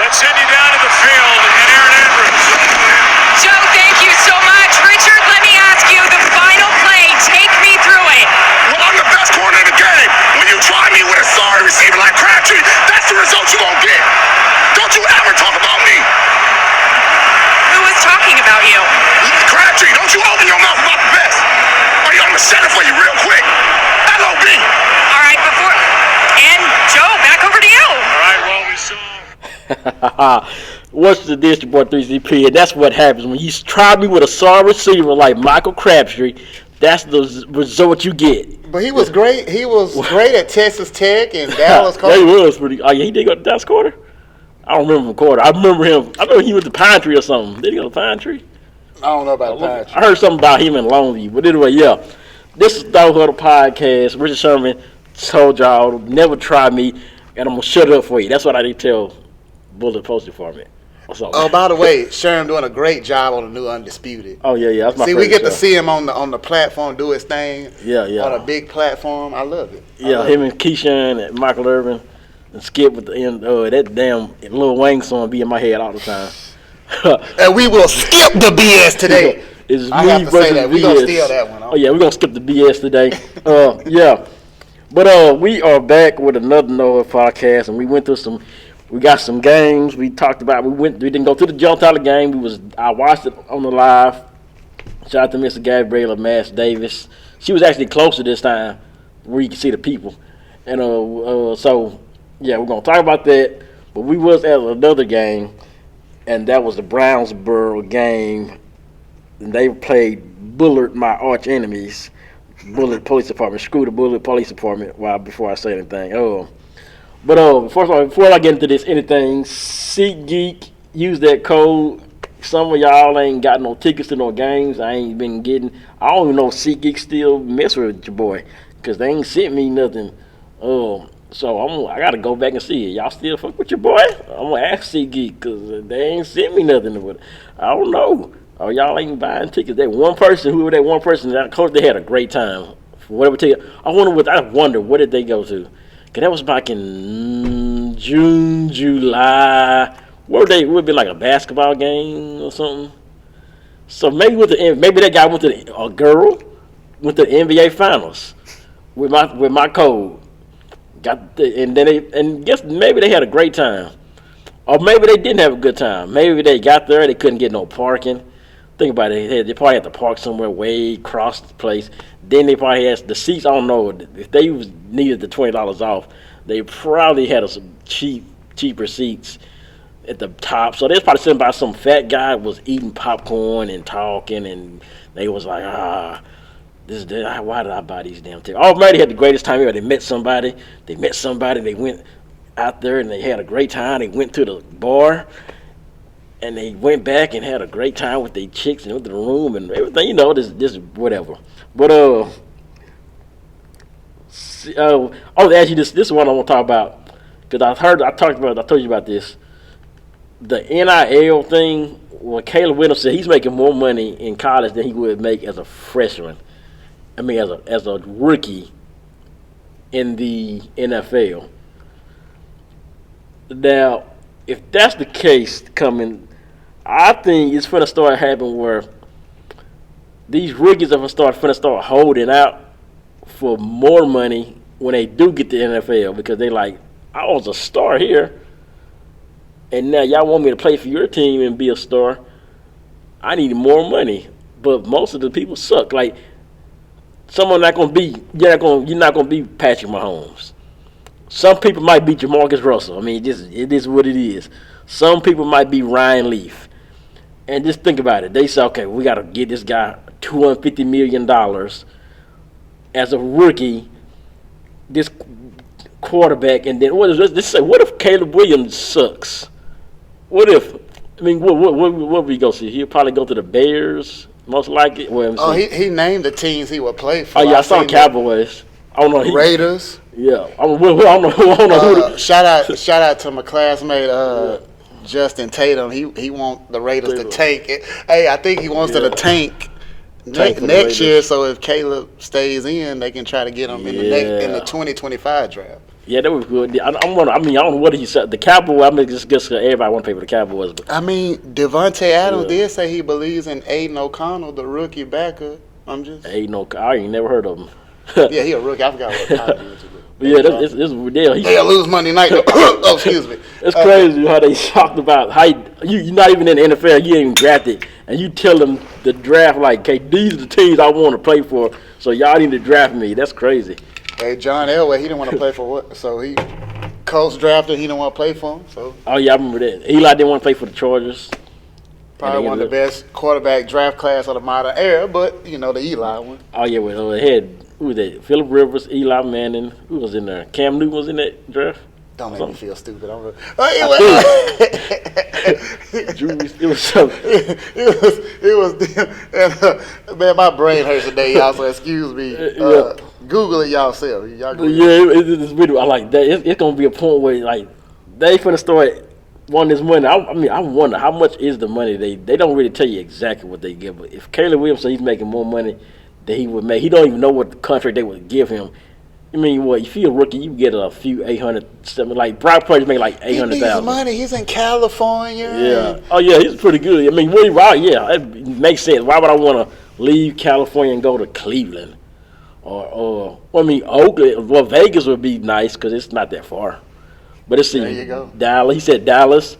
Let's send you down to the field and Aaron Andrews. Joe, thank you so much. Richard, let me ask you the final play. Take me through it. Well, I'm the best corner in the game. When you try me with a sorry receiver like Crabtree, that's the result you're going to get. Don't you ever talk about me. Who was talking about you? Crabtree, don't you open your mouth about the best. Or I'm going to set it for you real quick. L.O.B. All right, and Joe, back over to you. All right, well, we saw. What's the dish, boy, 3CP? And that's what happens when you try me with a sorry receiver like Michael Crabtree. That's the result you get. But he was great. He was great at Texas Tech and Dallas. Yeah, he was pretty. Oh, yeah, he did go to Dallas quarter. I don't remember him quarter. I remember him. I remember he was the Pine Tree or something. Did he go to Pine Tree? I don't know about Pine Tree. I heard something about him in Longview. But anyway, yeah. This is Third Huddle Podcast. Richard Sherman told y'all, never try me, and I'm going to shut it up for you. That's what I did tell Bullet Post Department. Oh, by the way, Sherman doing a great job on the new Undisputed. Oh, yeah. That's my See, we get to show. see him on the platform do his thing. Yeah. On a big platform. I love it. Him and Keyshawn and Michael Irvin and Skip with the end. That damn Lil Wayne song be in my head all the time. And we will skip the BS today. It's I me have to versus say that. We're BS. going to steal that one. Oh, yeah, we're going to skip the BS today. Yeah. But we are back with another Noah podcast, and we went through we got some games we talked about. We didn't go to the John Tyler game. I watched it on the live. Shout out to Mr. Gabriela Mass Davis. She was actually closer this time where you can see the people. And so, yeah, we're going to talk about that. But we was at another game, and that was the Brownsboro game. And they played Bullard, my arch enemies. Bullet Police Department. Screw the Bullet Police Department. Before I say anything. But first of all, before I get into this anything, SeatGeek, use that code. Some of y'all ain't got no tickets to no games. I ain't been getting. I don't even know if SeatGeek still mess with your boy, cause they ain't sent me nothing. So I gotta go back and see it. Y'all still fuck with your boy? I'm gonna ask SeatGeek, cause they ain't sent me nothing. But I don't know. Oh, y'all ain't buying tickets. That one person, that coach, they had a great time. For whatever ticket. I wonder what did they go to? Cause that was back in June, July. Would it be like a basketball game or something? So maybe that guy went to the NBA Finals with my code. Maybe they had a great time, or maybe they didn't have a good time. Maybe they got there, they couldn't get no parking. Think about it. They probably had to park somewhere way across the place. Then they probably had the seats. I don't know if they needed the $20 off. They probably had some cheaper seats at the top. So they was probably sitting by some fat guy was eating popcorn and talking, and they was like, why did I buy these damn tickets? Oh, man, they had the greatest time ever. They met somebody. They went out there and they had a great time. They went to the bar. And they went back and had a great time with their chicks and went to the room and everything, this whatever. But actually, this is one I want to talk about, because I told you about this. The NIL thing. Well, Caleb Williams said he's making more money in college than he would make as a freshman. I mean, as a rookie in the NFL. Now, if that's the case coming, I think it's going to start happening where these rookies are going to start holding out for more money when they do get to the NFL, because they like, I was a star here, and now y'all want me to play for your team and be a star. I need more money, but most of the people suck. Like, you're not going to be Patrick Mahomes. Some people might be Jamarcus Russell. I mean, it is what it is. Some people might be Ryan Leaf. And just think about it. They say, okay, we got to get this guy $250 million as a rookie, this quarterback. And then what if Caleb Williams sucks? What we go see? He'll probably go to the Bears, most likely. He named the teams he would play for. Oh, yeah, I saw Cowboys. I don't know. Raiders. Yeah. I don't know who. Shout out to my classmate Justin Tatum. He want the Raiders to tank it. Hey, I think he wants to tank next year. So if Caleb stays in, they can try to get him in the 2025 draft. Yeah, that was good. I don't know what he said. The Cowboys. I mean, just everybody want to pay for the Cowboys. But I mean, Devontae Adams did say he believes in Aiden O'Connell, the rookie backer. I ain't never heard of him. Yeah, he a rookie. I forgot what college he went to. But yeah, it's ridiculous. They'll lose Monday night. Oh, excuse me. It's crazy how they talked about how you're not even in the NFL, you ain't even drafted, and you tell them the draft like, okay, these are the teams I want to play for, so y'all need to draft me. That's crazy. Hey, John Elway, he didn't want to play for what? So he coach drafted, he didn't want to play for him. So oh yeah, I remember that. Eli didn't want to play for the Chargers. probably one of the best quarterback draft class of the modern era, but the Eli one. Oh yeah, well it had who was that? Phillip Rivers, Eli Manning. Who was in there? Cam Newton was in that draft. Don't make me feel stupid. It was so. It was man, my brain hurts today, y'all. So excuse me. Google it yourself. Y'all it's really, I like that. It's gonna be a point where like they finna start wanting this money. I wonder how much is the money. They don't really tell you exactly what they give. But if Caleb Williams said he's making more money than he would make, he don't even know what the contract they would give him. I mean, what if you're a rookie, you get a few 800, something like Brock Purdy make like 800,000. He needs money. He's in California. Yeah. Oh yeah, he's pretty good. I mean, yeah, it makes sense. Why would I want to leave California and go to Cleveland, or Oakland? Well, Vegas would be nice because it's not that far. But it's there you go. Dallas. He said Dallas.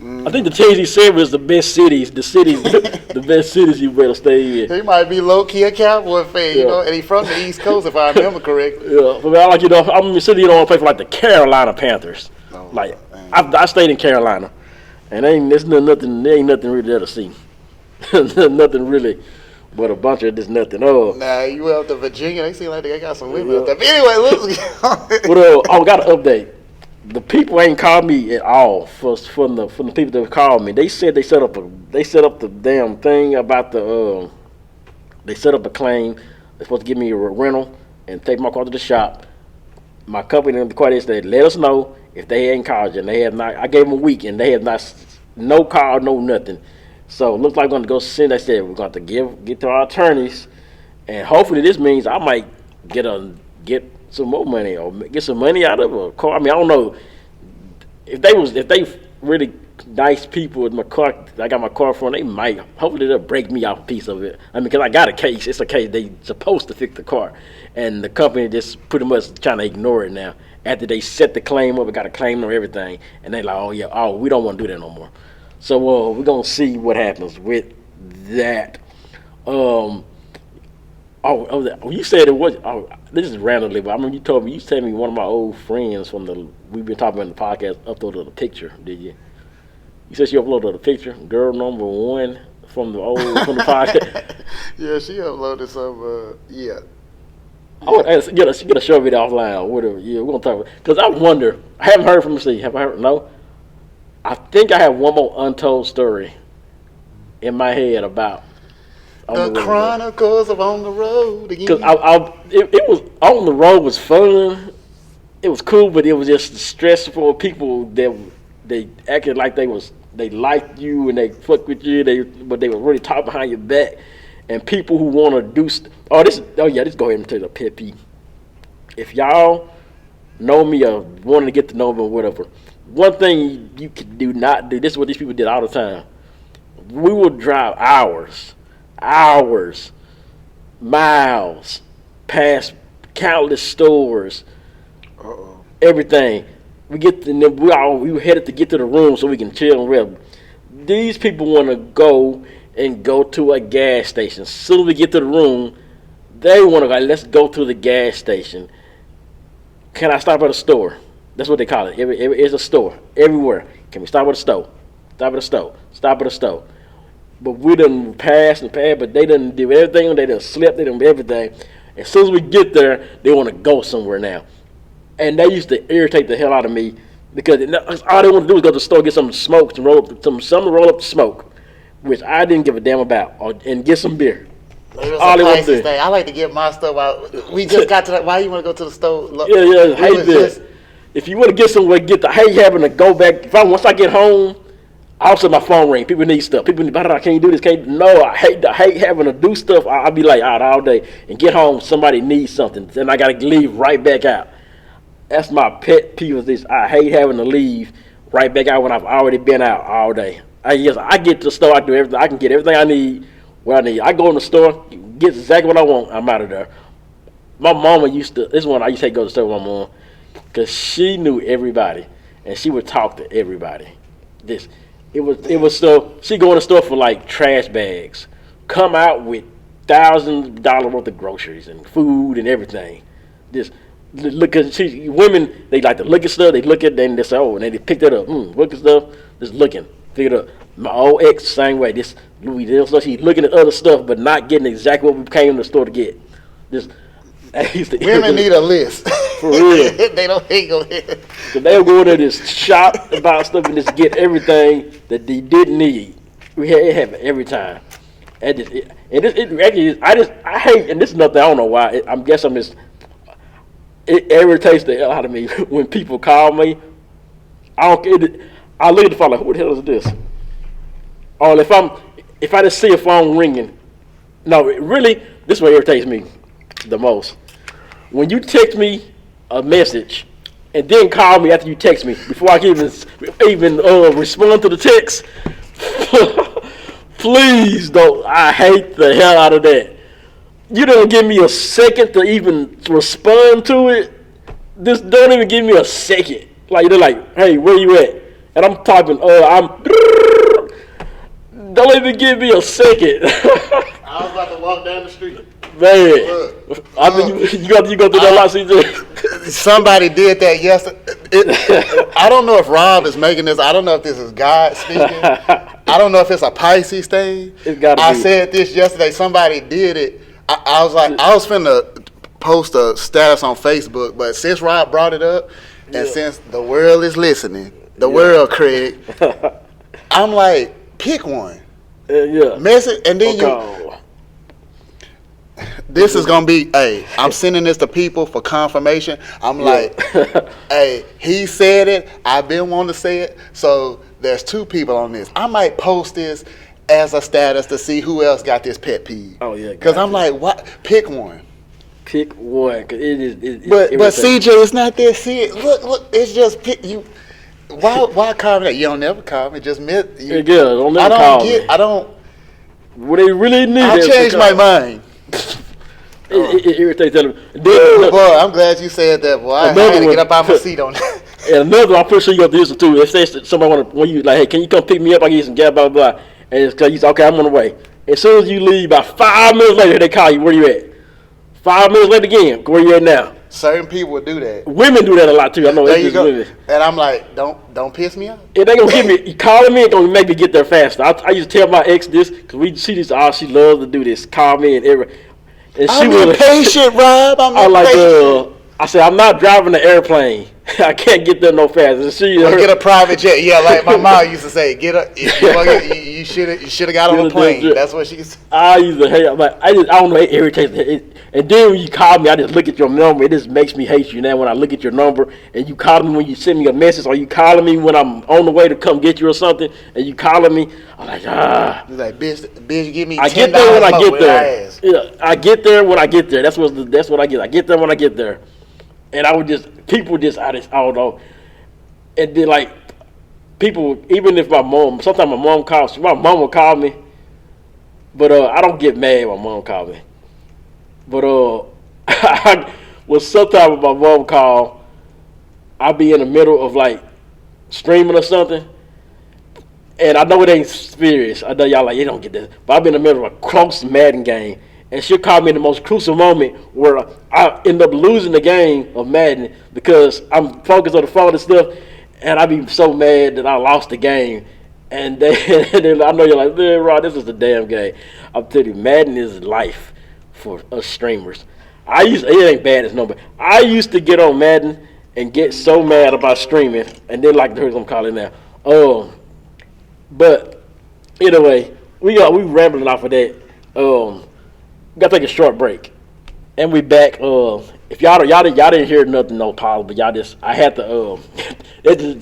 I think the teams he said was the best cities. The best cities you better stay in. He might be low key a Cowboy fan, and he's from the East Coast, if I remember correctly. Yeah, but I'm in the city. You don't want to play for like the Carolina Panthers. Oh, like I stayed in Carolina, and there ain't nothing really there to see. Nothing really, but a bunch of this nothing. Oh, nah, you went up to Virginia. They seem like they got some women up there. But anyway, let's But I got an update. The people ain't called me at all from the people that called me. They said they set up the damn thing about they set up a claim. They're supposed to give me a rental and take my car to the shop. My company and the car, they said let us know if they ain't called you, and they have not. I gave them a week and they have not, no call, no nothing. So it looks like we're going to go send. They said we're going to get to our attorneys, and hopefully this means I might get some more money or get some money out of a car. I mean, I don't know if they really nice people with my car. I got my car from. They might. Hopefully they'll break me off a piece of it. I mean, because I got a case. It's a case. They supposed to fix the car, and the company just pretty much trying to ignore it now. After they set the claim up, we got a claim on everything, and they like, we don't want to do that no more. So we're gonna see what happens with that. You said it was. This is randomly, but I remember you told me one of my old friends we've been talking about in the podcast uploaded a picture. Did you? You said she uploaded a picture. Girl number one from the podcast. Yeah, she uploaded some. Yeah. I would get a show video offline or whatever. Yeah, we're gonna talk about because I wonder. I haven't heard from her. Have I heard? No. I think I have one more untold story in my head about. The Chronicles of On the Road again. Because it was On the Road was fun. It was cool, but it was just stressful. People that they acted like they liked you and they fuck with you. But they were really talking behind your back. And people who want to do this go ahead and tell you the pet peeve. If y'all know me or wanting to get to know me or whatever, one thing you do not do. This is what these people did all the time. We will drive hours, miles, past countless stores, everything. We were headed to get to the room so we can chill and rest. These people want to go to a gas station. As soon as we get to the room, they want to go, let's go to the gas station. Can I stop at a store? That's what they call it. It's a store everywhere. Can we stop at a store? Stop at a store. Stop at a store. But we done pass, but they done do everything. They done slept, they done do everything. As soon as we get there, they want to go somewhere now. And they used to irritate the hell out of me because all they want to do is go to the store, get some smoke, and roll up the smoke, which I didn't give a damn about, and get some beer. All they want to do. I like to get my stuff out. We just got to that. Why you want to go to the store? Yeah, hate this. If you want to get somewhere, I hate having to go back. Once I get home, also my phone ring. People need stuff. People need, can you do this? No, I hate having to do stuff. I'll be like out all day and get home. Somebody needs something. Then I got to leave right back out. That's my pet peeve of this. I hate having to leave right back out when I've already been out all day. I get to the store, I do everything. I can get everything I need where I need. I go in the store, get exactly what I want, I'm out of there. My mama this is one I used to go to the store with my mom, because she knew everybody, and she would talk to everybody. It was so she go in the store for like trash bags, come out with $1,000 worth of groceries and food and everything. This look at women, they like to look at stuff, they look at it and they say, oh, and they pick that up, look at stuff, just looking, pick it up. My old ex, same way. This Louis, she's looking at other stuff but not getting exactly what we came to the store to get. Women need a list. For real. They don't hate go ahead. So they'll go in there just shop about stuff and just get everything that they didn't need. It happens every time. I hate, and this is nothing, I don't know why. It irritates the hell out of me when people call me. I look at the phone like, who the hell is this? Or if I just see a phone ringing, no, this is what irritates me the most. When you text me a message and then call me after you text me before I can even respond to the text, please don't. I hate the hell out of that. You don't give me a second to even respond to it. Just don't even give me a second. Like they're like, hey, where you at? And I'm typing, don't even give me a second. I was about to walk down the street. Man, I mean, you go through that a lot, CJ. Somebody did that yesterday. I don't know if Rob is making this. I don't know if this is God speaking. I don't know if it's a Pisces thing. It's gotta be. I said this yesterday. Somebody did it. I was like, I was finna post a status on Facebook, but since Rob brought it up, and since the world is listening, world, Craig, I'm like, pick one. Message, and then this is gonna be, hey, I'm sending this to people for confirmation. I'm like, hey, he said it. I've been wanting to say it. So there's two people on this. I might post this as a status to see who else got this pet peeve. Oh yeah, because I'm like, what? Pick one. Pick one, cause it is. But CJ, it's not that serious. Look, it's just pick you. Why call me that? You don't never call me. Just miss. Don't never call me. I don't. What they really need. I changed my mind. It irritates them. Boy, I'm glad you said that, boy. I had to get up out my seat on that. And another, I'm pretty sure you got to listen to. If say somebody when you like, hey, can you come pick me up? I get some gas, blah blah blah. And it's because you say, okay, I'm on the way. As soon as you leave, about 5 minutes later, they call you. Where you at? 5 minutes later again. Where you at now? Certain people would do that. Women do that a lot too. I know. There you go. Women. And I'm like, don't piss me off. If they gonna give me, you calling me, it's gonna make me get there faster. I used to tell my ex this because we see this. She loves to do this. Call me and every. And I'm impatient, Rob. I said, I'm not driving the airplane. I can't get there no faster. Get a private jet. Yeah, like my mom used to say, you should have got on a plane. That's what she said. I used to hate. I'm like, I don't know. It irritates me. And then when you call me, I just look at your number. It just makes me hate you now when I look at your number and you call me when you send me a message, or you calling me when I'm on the way to come get you or something, and you calling me. I'm like, It's like, bitch, give me $10 I get there when I get there. Yeah, I get there when I get there. That's what I get. I get there when I get there. And I don't know. And then like people, even if sometimes my mom calls, my mom will call me, but I don't get mad when my mom calls me. But sometimes when my mom call, I'll be in the middle of like streaming or something, and I know it ain't serious. I know y'all like, you don't get this, but I'll be in the middle of a close Madden game. And she'll call me in the most crucial moment where I end up losing the game of Madden because I'm focused on the phone and stuff, and I be so mad that I lost the game. And then I know you're like, man, Rod, this is the damn game. I'm telling you, Madden is life for us streamers. It ain't bad as no, but I used to get on Madden and get so mad about streaming, and then like I'm calling now. But anyway, we rambling off of that. We gotta take a short break, and we back. If y'all didn't hear nothing, no problem. But I had to.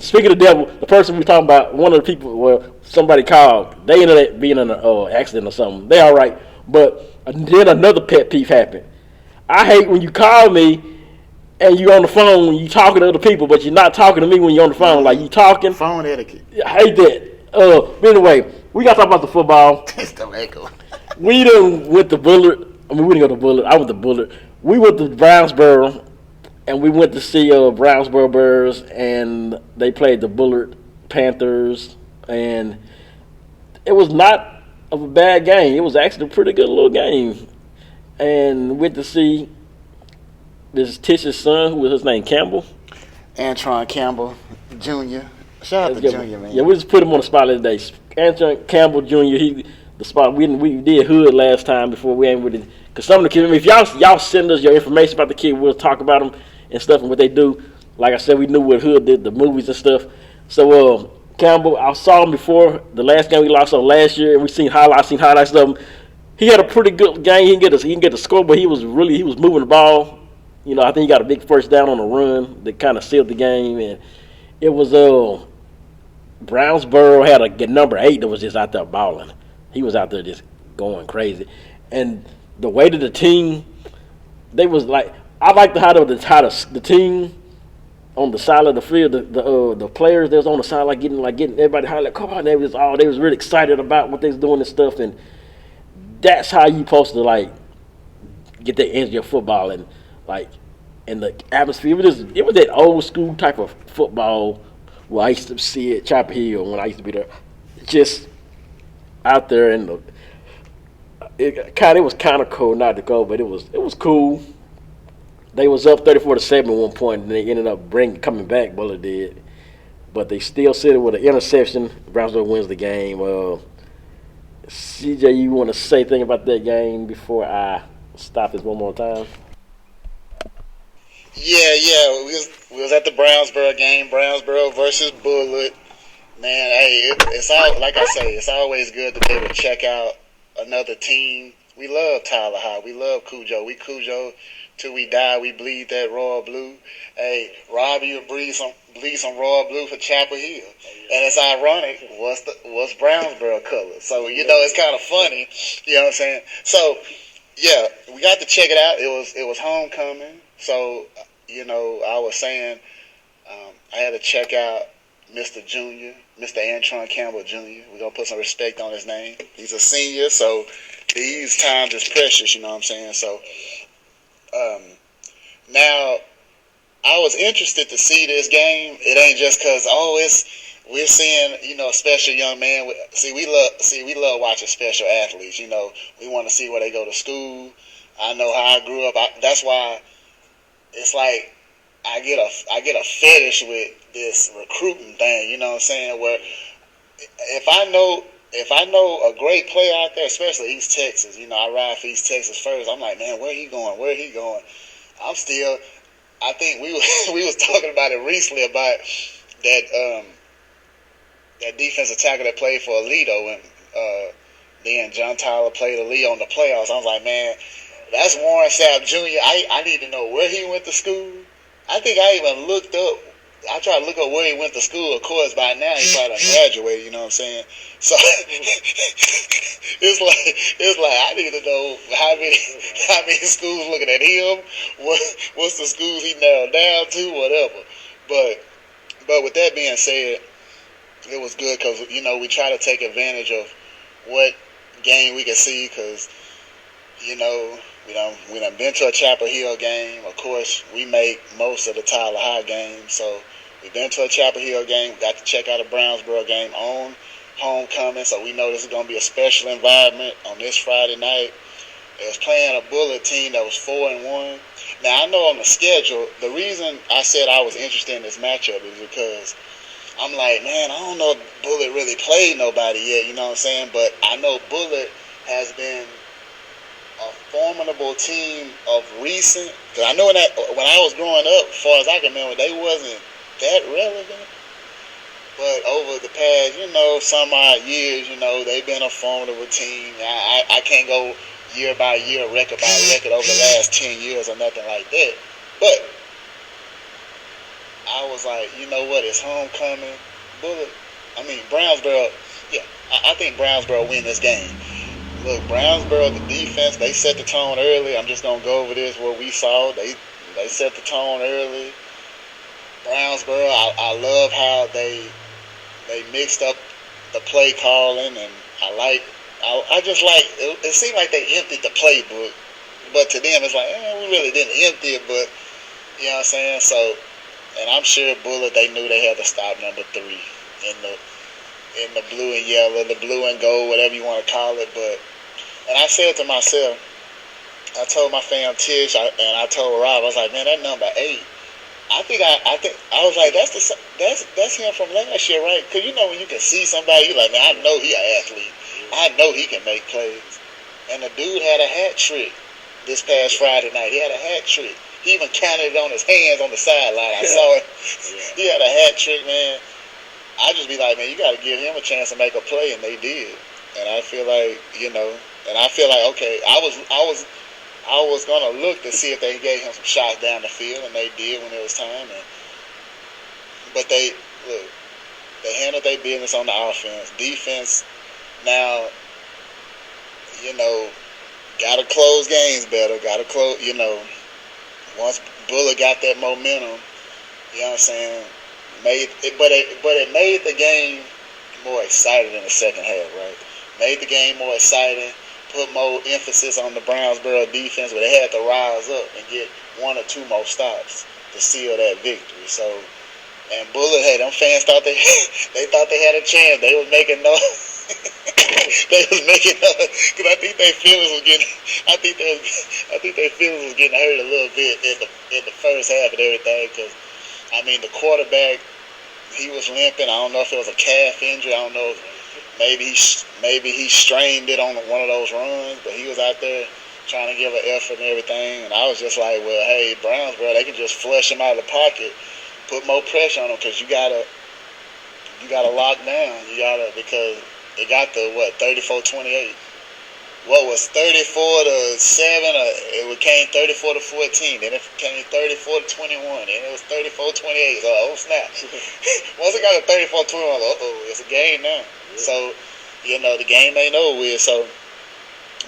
Speaking of the devil, the person we talking about, one of the people, somebody called. They ended up being in an accident or something. They all right, but then another pet peeve happened. I hate when you call me, and you on the phone when you talking to other people, but you're not talking to me when you're on the phone. Like you talking. Phone etiquette. I hate that. But anyway, we got to talk about the football. It's the echo. We done went to Bullard. I mean, we didn't go to Bullard. I went to Bullard. We went to Brownsboro, and we went to see Brownsboro Bears, and they played the Bullard Panthers, and it was not of a bad game. It was actually a pretty good little game, and went to see this Tish's son, who was his name, Campbell. Antron Campbell Jr. Shout out to Junior, man. Yeah, we just put him on the spot today. Antron Campbell Jr. The spot we did hood last time before we ain't with it. Cause some of the kids, I mean, if y'all send us your information about the kid, we'll talk about them and stuff and what they do. Like I said, we knew what hood did, the movies and stuff. So Campbell, I saw him before the last game we lost on last year, and we seen highlights of him. He had a pretty good game. He can get the score, but he was moving the ball. You know, I think he got a big first down on the run that kind of sealed the game, and it was Brownsboro had a number 8 that was just out there balling. He was out there just going crazy, and the way that the team, they was like, I liked how the team on the side of the field, the players that was on the side getting everybody hollering, come on, they was really excited about what they was doing and stuff, and that's how you supposed to get the energy of football and the atmosphere. It was that old school type of football where I used to see it Chapel Hill when I used to be there, just out there, and it was kind of cold not to go, but it was cool. They was up 34-7 at one point, and they ended up coming back. Bullard did, but they still sit it with an interception. Brownsville wins the game. CJ, you want to say anything about that game before I stop this one more time? Yeah. We was at the Brownsboro game, Brownsboro versus Bullard. Man, hey, it's all, like I say, it's always good to be able to check out another team. We love Tyler High. We love Cujo. We Cujo till we die. We bleed that royal blue. Hey, Robbie will bleed some royal blue for Chapel Hill. And it's ironic, what's Brownsboro color? So, it's kind of funny. You know what I'm saying? So, yeah, we got to check it out. It was homecoming. So, I was saying I had to check out Mr. Junior, Mr. Antron Campbell Jr. We're going to put some respect on his name. He's a senior, so these times is precious, you know what I'm saying? So, now, I was interested to see this game. It ain't just because, we're seeing, a special young man. We love watching special athletes, We want to see where they go to school. I know how I grew up. That's why it's like I get a fetish with this recruiting thing, you know what I'm saying? Where if I know a great player out there, especially East Texas, I ride for East Texas first. I'm like, man, where he going? I think we was talking about it recently about that defensive tackle that played for Alito, and then John Tyler played Alito in the playoffs. I was like, man, that's Warren Sapp Jr. I need to know where he went to school. I think I even looked up. I tried to look up where he went to school. Of course, by now he probably graduated. You know what I'm saying? So it's like I need to know how many schools looking at him. What's the schools he narrowed down to? Whatever. But with that being said, it was good because we try to take advantage of what game we can see because we done been to a Chapel Hill game. Of course, we make most of the Tyler High games. So we've been to a Chapel Hill game. We got to check out a Brownsboro game on homecoming. So we know this is going to be a special environment on this Friday night. They was playing a Bullet team that was 4-1. Now, I know on the schedule, the reason I said I was interested in this matchup is because I'm like, man, I don't know if Bullet really played nobody yet, you know what I'm saying? But I know Bullet has been a formidable team of recent. Because I know when I was growing up, as far as I can remember, they wasn't that relevant. But over the past, some odd years, they've been a formidable team. I can't go year by year, record by record over the last 10 years or nothing like that. But I was like, you know what? It's homecoming. Brownsboro. Yeah, I think Brownsboro win this game. Look, Brownsboro, the defense, they set the tone early. I'm just going to go over this, what we saw. They They set the tone early. Brownsboro, I love how they mixed up the play calling, and I just like it seemed like they emptied the playbook, but to them it's like we really didn't empty it, but you know what I'm saying. So, and I'm sure Bullard, they knew they had to stop number 3 in the blue and yellow, the blue and gold, whatever you want to call it. But and I said to myself, I told my fam Tish, and I told Rob, I was like, man, that number 8. I think I was like, that's him from last year, right? Because you know when you can see somebody, you're like, man, I know he an athlete. I know he can make plays. And the dude had a hat trick this past Friday night. He had a hat trick. He even counted it on his hands on the sideline. I saw it. He had a hat trick, man. I just be like, man, you got to give him a chance to make a play, and they did. And I feel like, and I feel like, okay, I was gonna look to see if they gave him some shots down the field, and they did when it was time. But they handled their business on the offense. Defense, now, gotta close games better. Gotta close, once Bullard got that momentum, you know what I'm saying. But it made the game more exciting in the second half, right? Made the game more exciting. Put more emphasis on the Brownsboro defense, but they had to rise up and get 1 or 2 more stops to seal that victory. So, and Bullard, hey, them fans thought they thought they had a chance. They was making no, because I think their feelings was getting, I think their feelings was getting hurt a little bit in the first half and everything. Because I mean, the quarterback, he was limping. I don't know if it was a calf injury. I don't know. Maybe he strained it on one of those runs, but he was out there trying to give an effort and everything. And I was just like, well, hey, Brownsboro, they can just flush him out of the pocket, put more pressure on him, because you gotta lock down. Because it got the 34-28. What was 34-7? It became 34-14. Then it became 34-21. Then it was 34-28. So, oh snap! Once it got to 34-21, it's a game now. So, the game ain't over with. So,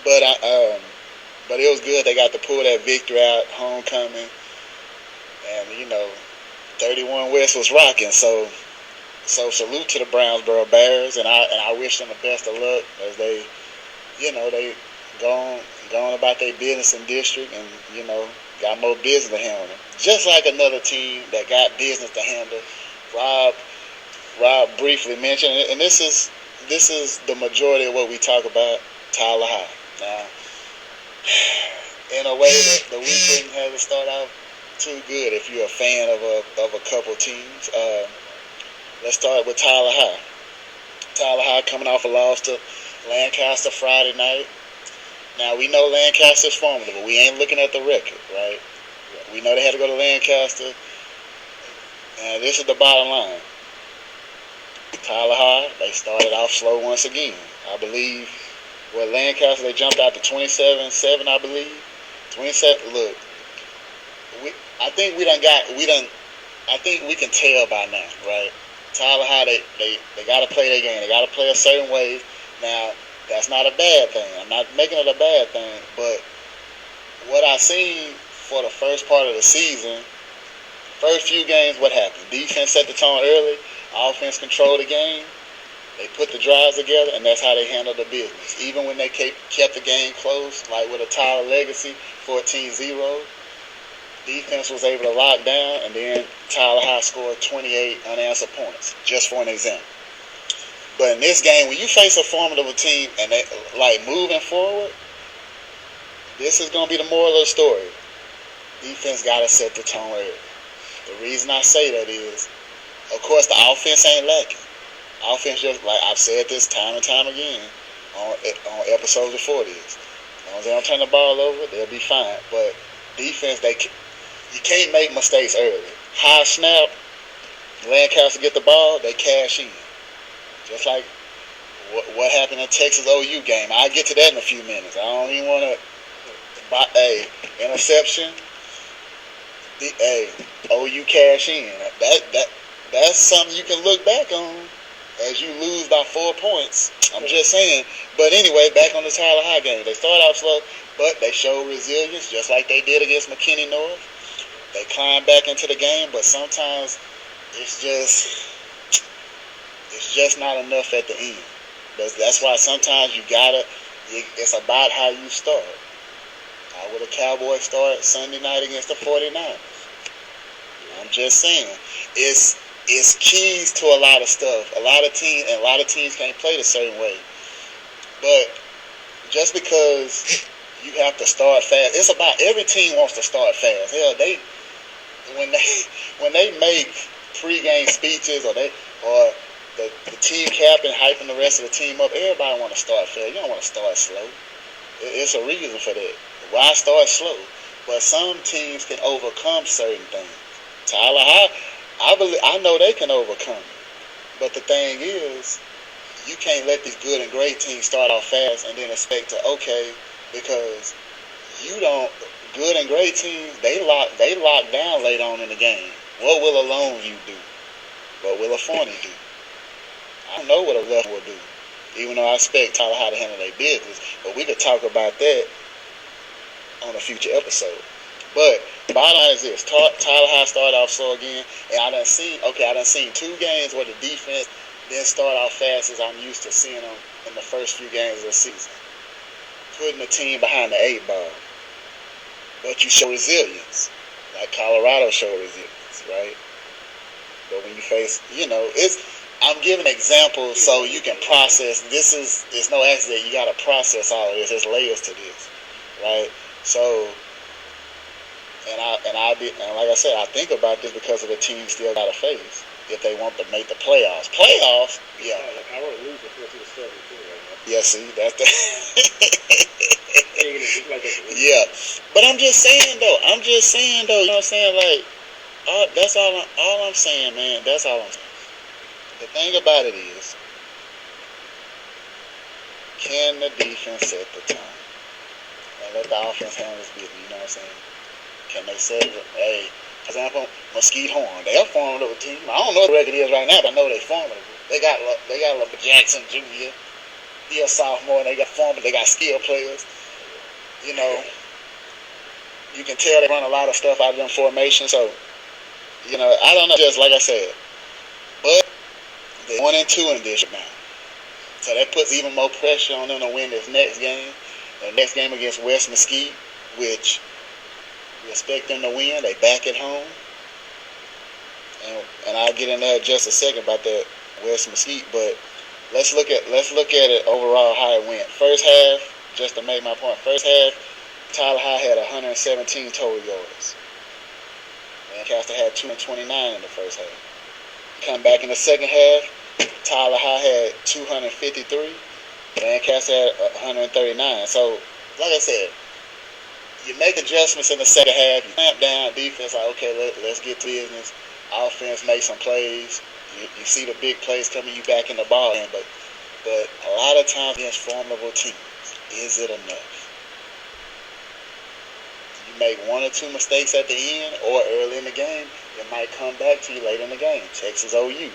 but it was good. They got to pull that victory out, homecoming, and 31 West was rocking. So salute to the Brownsboro Bears, and I wish them the best of luck as they, they going about their business in district, and got more business to handle. Just like another team that got business to handle. Rob briefly mentioned, and this is the majority of what we talk about, Tyler High. Now, in a way, the weekend hasn't started out too good if you're a fan of a couple teams. Let's start with Tyler High. Tyler High coming off a loss to Lancaster Friday night. Now, we know Lancaster's formidable. We ain't looking at the record, right? We know they had to go to Lancaster. And this is the bottom line. Tyler High, they started off slow once again. I believe, Lancaster, they jumped out to 27-7, I believe. 27, look, I think I think we can tell by now, right? Tyler High, they got to play their game. They got to play a certain way. Now, that's not a bad thing. I'm not making it a bad thing. But what I seen for the first part of the season, first few games, what happened? Defense set the tone early. Offense controlled the game. They put the drives together, and that's how they handled the business. Even when they kept the game close, like with a Tyler legacy, 14-0, defense was able to lock down, and then Tyler High scored 28 unanswered points, just for an example. But in this game, when you face a formidable team and they moving forward, this is going to be the moral of the story. Defense got to set the tone early. The reason I say that is, of course, the offense ain't lacking. Offense, just like I've said this time and time again on episodes before this. As long as they don't turn the ball over, they'll be fine. But defense, you can't make mistakes early. High snap, Lancaster get the ball, they cash in. Just like what happened in Texas OU game. I'll get to that in a few minutes. I don't even want to. Interception. OU cash in. That's something you can look back on as you lose by 4 points. I'm just saying. But anyway, back on the Tyler High game. They started off slow, but they showed resilience just like they did against McKinney North. they climb back into the game, but sometimes it's just not enough at the end. That's why sometimes it's about how you start. How would the Cowboys start Sunday night against the 49ers? I'm just saying, it's keys to a lot of stuff. A lot of teams can't play the certain way. But just because you have to start fast, it's about every team wants to start fast. Hell, when they make pregame speeches or the team captain hyping the rest of the team up, everybody want to start fast. You don't want to start slow. It's a reason for that. Why start slow? But some teams can overcome certain things. Tyler, I know they can overcome it. But the thing is, you can't let these good and great teams start off fast and then expect to, because good and great teams, they lock down late on in the game. What will a lone you do? What will a phony do? I don't know what a left will do, even though I expect Tyler High to handle their business. But we could talk about that on a future episode. But bottom line is this: Tyler High started off slow again, and I done seen 2 games where the defense didn't start off fast as I'm used to seeing them in the first few games of the season, putting the team behind the 8 ball. But you show resilience, like Colorado showed resilience, right? But when you face, I'm giving examples so you can process. It's no accident. You got to process all of this. There's layers to this, right? So, and like I said, I think about this because of the team still got to face if they want to make the playoffs. Playoffs, yeah. I want to lose before to the 7 too, right now. Yeah, see, that's the. Yeah, but I'm just saying though. You know what I'm saying? Like, that's all I'm saying, man. That's all I'm saying. The thing about it is, can the defense set the tone and let the offense handle this business? You know what I'm saying? Can they set it? Hey, for example, Mesquite Horn, they're a formidable team. I don't know what the record is right now, but I know they're formidable. They got Lamar Jackson Jr. He a sophomore, and they got skill players. You know, you can tell they run a lot of stuff out of them formations. So, I don't know. Just like I said, but they're 1-2 in this now, so that puts even more pressure on them to win this next game. The next game against West Mesquite, which we expect them to win. They back at home, and I'll get in there in just a second about that West Mesquite. But let's look at it overall how it went. First half, just to make my point. First half, Tyler High had 117 total yards. Lancaster had 229 in the first half. Come back in the second half, Tyler High had 253. Lancaster had 139. So, like I said, you make adjustments in the second half. You clamp down defense. Like, okay, let's get to business. Offense make some plays. You see the big plays coming. You back in the ball game. But a lot of times against formidable teams, is it enough? You make 1 or 2 mistakes at the end or early in the game, it might come back to you later in the game. Texas OU.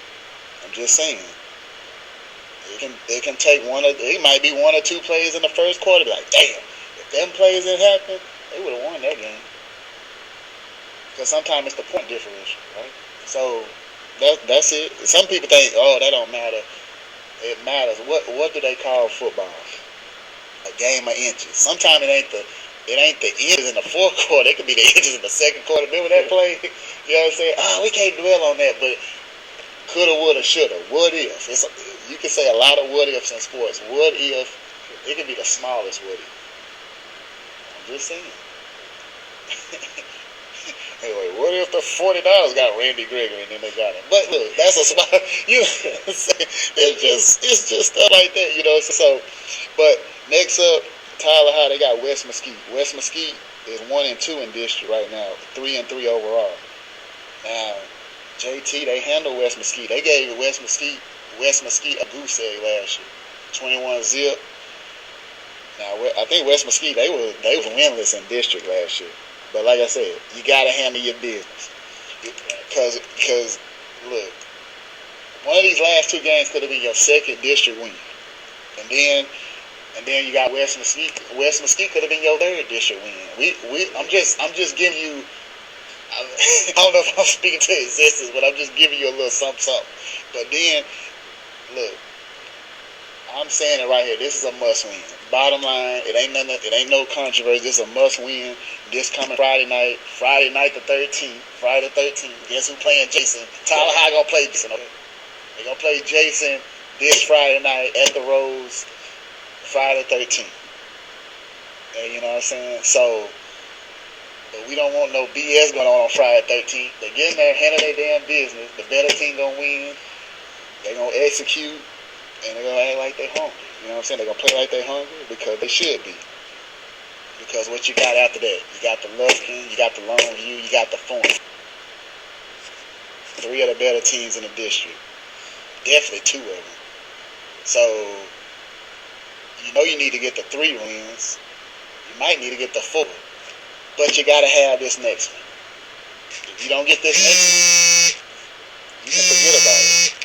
I'm just saying. It can take it might be 1 or 2 plays in the first quarter. Be like, damn, if them plays didn't happen, they would have won that game. Because sometimes it's the point differential, right? So that's it. Some people think, that don't matter. It matters. What do they call football? A game of inches. Sometimes it ain't the inches in the fourth quarter. It could be the inches in the second quarter. Remember that play? You know what I'm saying? We can't dwell on that, but coulda, woulda, shoulda. What if? You can say a lot of what ifs in sports. What if? It can be the smallest what if. I'm just saying. Anyway, what if the 49ers got Randy Gregory and then they got him? But look, that's a small. It's just stuff like that, So, but next up, Tyler High, they got West Mesquite. West Mesquite is 1-2 in district right now, 3-3 overall. Now, JT, they handled West Mesquite. They gave West Mesquite a goose egg last year, 21 zip. Now, I think West Mesquite they was winless in district last year. But like I said, you gotta handle your business, because look, one of these last 2 games could have been your second district win, and then you got West Mesquite. West Mesquite could have been your third district win. I'm just giving you I don't know if I'm speaking to existence, but I'm just giving you a little something. But then, look, I'm saying it right here. This is a must win. Bottom line, it ain't nothing. It ain't no controversy. This is a must win. This coming Friday night the 13th. Friday the 13th. Guess who playing Jason? Tyler High gonna play Jason. Okay? They gonna play Jason this Friday night at the Rose. Friday the 13th. And you know what I'm saying? So, but we don't want no BS going on Friday the 13th. They get in there, handle their damn business. The better team gonna win. They gonna execute. And they're going to act like they're hungry. You know what I'm saying? They're going to play like they're hungry because they should be. Because what you got after that? You got the Lufkin, you got the Longview, you got the Funk. 3 of the better teams in the district. Definitely 2 of them. So, you know you need to get the 3 wins. You might need to get the 4. But you got to have this next one. If you don't get this next one, you can forget about it.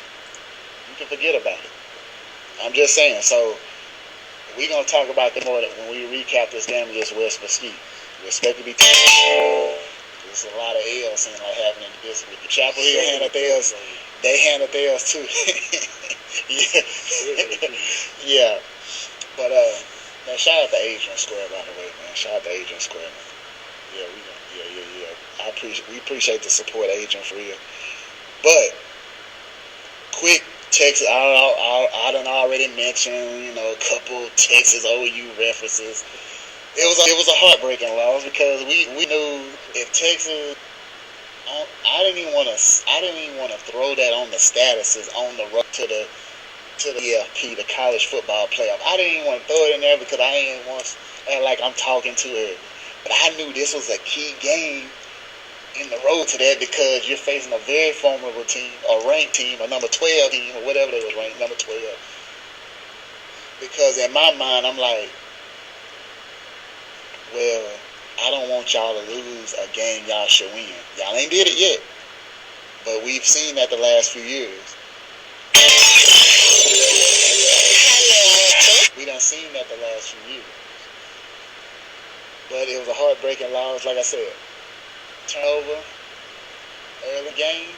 You can forget about it. I'm just saying, so we're going to talk about that more when we recap this game against West Mesquite. We expect to be there's a lot of L's seem like happening in this week. Chapel Hill handled theirs. They handled theirs too. Yeah. But man, shout out to Adrian Square, by the way, man. Shout out to Adrian Square, man. Yeah, we appreciate the support, Adrian, for real. But quick Texas, I done already mentioned, you know, a couple Texas OU references. It was a heartbreaking loss because we knew if Texas, I didn't even want to throw that on the statuses on the road to the EFP, the college football playoff. I didn't even want to throw it in there because I didn't want to act like I'm talking too early. But I knew this was a key game in the road to that because you're facing a very formidable team, a ranked team, a number 12 team, or whatever they was ranked, number 12. Because in my mind, I'm like, well, I don't want y'all to lose a game y'all should win. Y'all ain't did it yet, but we've seen that the last few years. We done seen that the last few years. But it was a heartbreaking loss, like I said. Turnover, early game.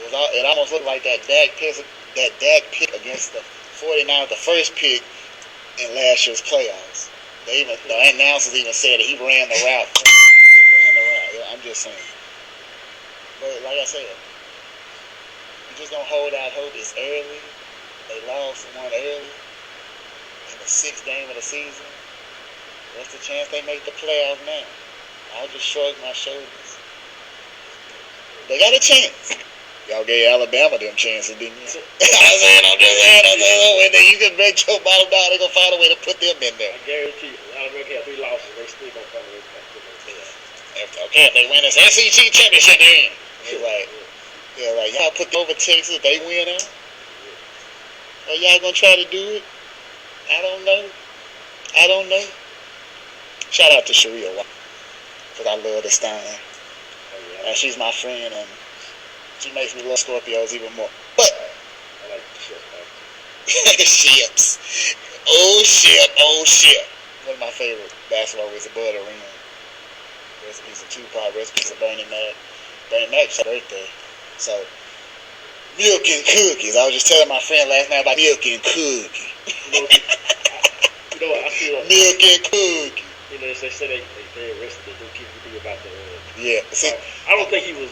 It almost looked like that Dak pick against the 49ers, the first pick in last year's playoffs. The announcers even said that he ran the route. Yeah, I'm just saying. But like I said, you just don't hold out hope. It's early. They lost one early in the 6th game of the season. What's the chance they make the playoffs now? I'll just shrug my shoulders. They got a chance. Y'all gave Alabama them chances, didn't you? I'm just saying. When you can make your bottom down, they're going to find a way to put them in there. I guarantee you, Alabama have 3 losses. They still going to find a way to put them in there. If they win this SEC championship, then it's like, y'all put them over Texas, they win out. Are y'all going to try to do it? I don't know. Shout out to Sharia because I love the Stein. She's my friend, and she makes me love Scorpios even more. But I like the ships. ships, oh ship. One of my favorite basketball was above the rim. Recipes of Tupac, recipes of Bernie Mac. Bernie Mac's birthday, so milk and cookies. I was just telling my friend last night about milk and cookies. You know what? I feel like milk and cookies. You know, they say they arrested the dude about the. Yeah. See, I don't think he actually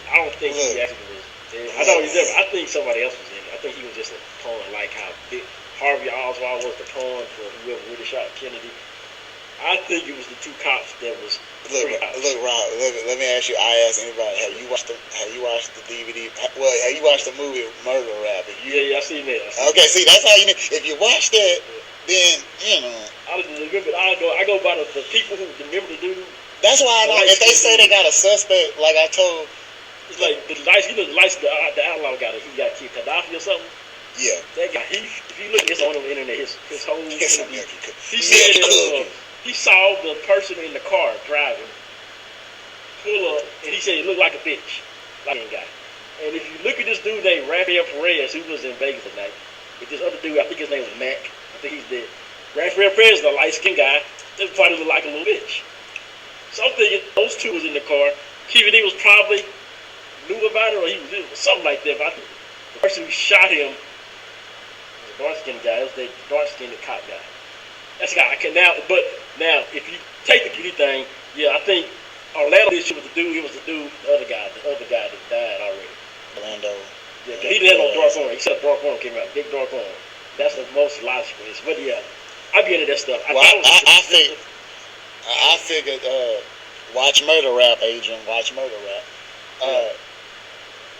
was. I know he's there. I think somebody else was in it. I think he was just a pawn, like how Harvey Oswald was the pawn for whoever really shot Kennedy. I think it was the 2 cops that was. Look, Rob. Let me ask you. I ask anybody. Have you watched the DVD? Well, have you watched the movie Murder Rap? Yeah, I seen that. Okay, see, that's how you know. If you watch that, then you know. I go by the people who remember the dude. That's why I know. If they say they got a suspect, like I told. It's like the outlaw guy that he got killed, Gaddafi or something. Yeah. That guy, if you look, it's on the internet. His whole Yes, interview. He said that he saw the person in the car driving, pull up, and he said he looked like a bitch, like a guy. And if you look at this dude named Rafael Perez, who was in Vegas tonight, with this other dude, I think his name was Mac. I think he's dead. Rafael Perez is a light-skinned guy that probably look like a little bitch. So I'm thinking those 2 was in the car. QVD was probably knew about it, or he was something like that. But I think the person who shot him was a dark-skinned guy. It was the dark-skinned cop guy. That's the guy. I can now, but now if you take the QVD thing, yeah, I think Orlando issue was the dude. It was the dude, the other guy that died already. Orlando. Yeah, 'cause he didn't have no dark arm. He said dark arm came out, big dark arm. That's the most logical. But yeah, I be into that stuff. Well, I figured, watch Murder Rap, Adrian. Watch Murder Rap.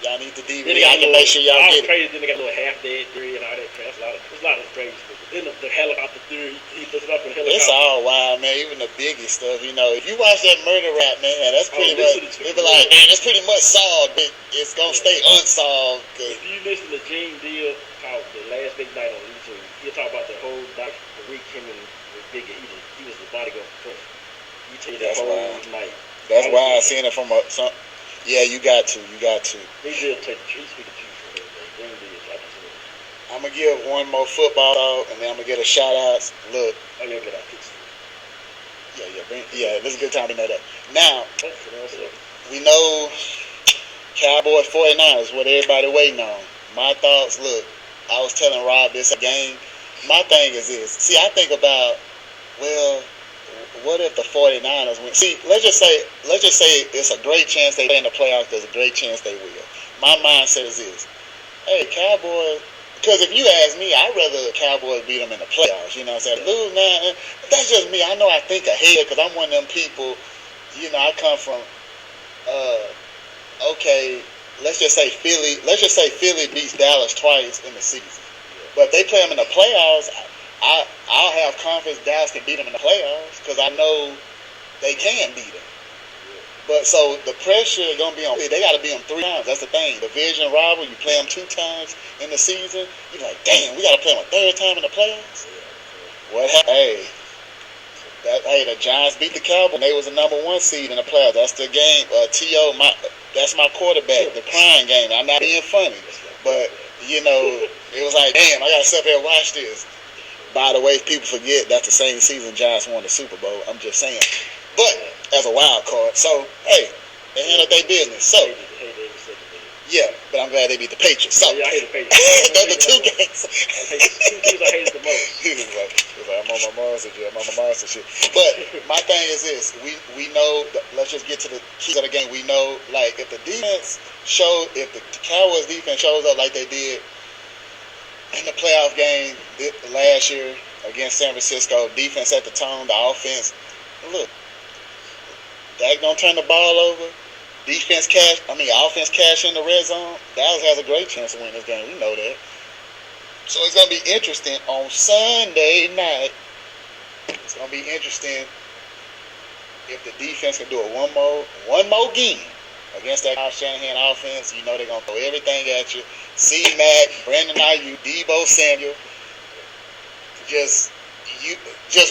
Y'all need the DVD. I can make sure y'all get it. Crazy. Then they got a little half dead theory and all that crap. There's a lot of crazy stuff. Then the helicopter theory, he puts it up in the helicopter. It's all wild, man. Even the Biggie stuff, you know. If you watch that Murder Rap, man, that's pretty much. They be like, man, it's pretty much solved. But it's gonna stay unsolved. If you listen to Gene Deal talk the last big night on YouTube, he'll talk about the whole the week him and Biggie. He was the bodyguard for Prince. You tell you that whole night. That's why I seen it from some. Yeah, you got to. They did take the truth, speak the truth for him. They did. I'm gonna give one more football dog, and then I'm gonna get a shout out. Look. Oh, yeah, get out. Yeah. This is a good time to know that. Now, we know Cowboys 49ers, what everybody waiting on. My thoughts. Look, I was telling Rob this game. My thing is this. See, I think about, well, what if the 49ers win? See, let's just say it's a great chance they play in the playoffs. There's a great chance they will. My mindset is this. Hey, Cowboys, because if you ask me, I'd rather the Cowboys beat them in the playoffs. You know what I'm saying? Lose, man. But that's just me. I know I think ahead because I'm one of them people, you know, I come from, okay, let's just say Philly beats Dallas twice in the season. But if they play them in the playoffs, I'll have confidence Dallas can beat them in the playoffs because I know they can beat them. But so the pressure is going to be on. They got to beat them 3 times. That's the thing. Division rival, you play them 2 times in the season. You're like, damn, we got to play them a 3rd time in the playoffs. What happened? Hey, the Giants beat the Cowboys. They was the number 1 seed in the playoffs. That's the game. That's my quarterback. The crying game. I'm not being funny, but you know, it was like, damn, I got to sit there and watch this. By the way, people forget that's the same season Giants won the Super Bowl. I'm just saying. But as a wild card. So, hey, they handled their business. So, yeah, but I'm glad they beat the Patriots. So, yeah, I hate the Patriots. those are the 2 games. Two teams I hated the most. He was like, I'm on my monster shit. But my thing is this. We know, let's just get to the keys of the game. We know, like, if the Cowboys defense shows up like they did in the playoff game last year against San Francisco, defense at the tone, the offense. Look, Dak don't turn the ball over. Offense cash in the red zone. Dallas has a great chance to win this game. We know that. So it's going to be interesting on Sunday night. It's going to be interesting if the defense can do it one more game against that Kyle Shanahan offense. You know they're going to throw everything at you. C-Mac, Brandon Ayuk, Debo Samuel, just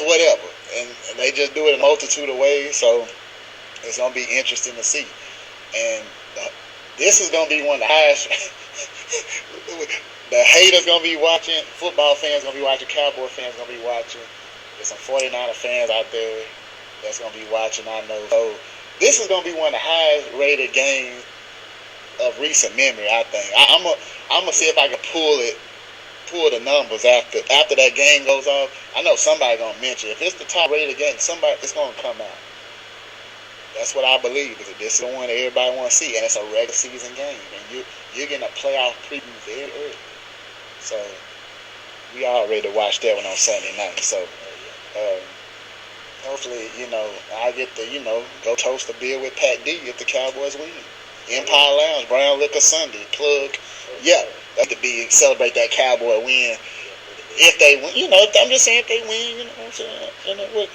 whatever. And they just do it in a multitude of ways. So it's going to be interesting to see. And this is going to be one of the highest. The haters going to be watching. Football fans going to be watching. Cowboy fans going to be watching. There's some 49er fans out there that's going to be watching, I know. So this is going to be one of the highest rated games of recent memory, I think. I'm gonna see if I can pull the numbers after that game goes off. I know somebody gonna mention if it's the top rated game, it's gonna come out. That's what I believe. This is the one that everybody want to see, and it's a regular season game, and you're getting a playoff preview very early. So we all ready to watch that one on Sunday night. So hopefully, I get to go toast a beer with Pat D if the Cowboys win. Empire Lounge, Brown Liquor Sunday, plug. Yeah, that could be celebrate that Cowboy win. If they win, I'm just saying if they win, what I'm saying.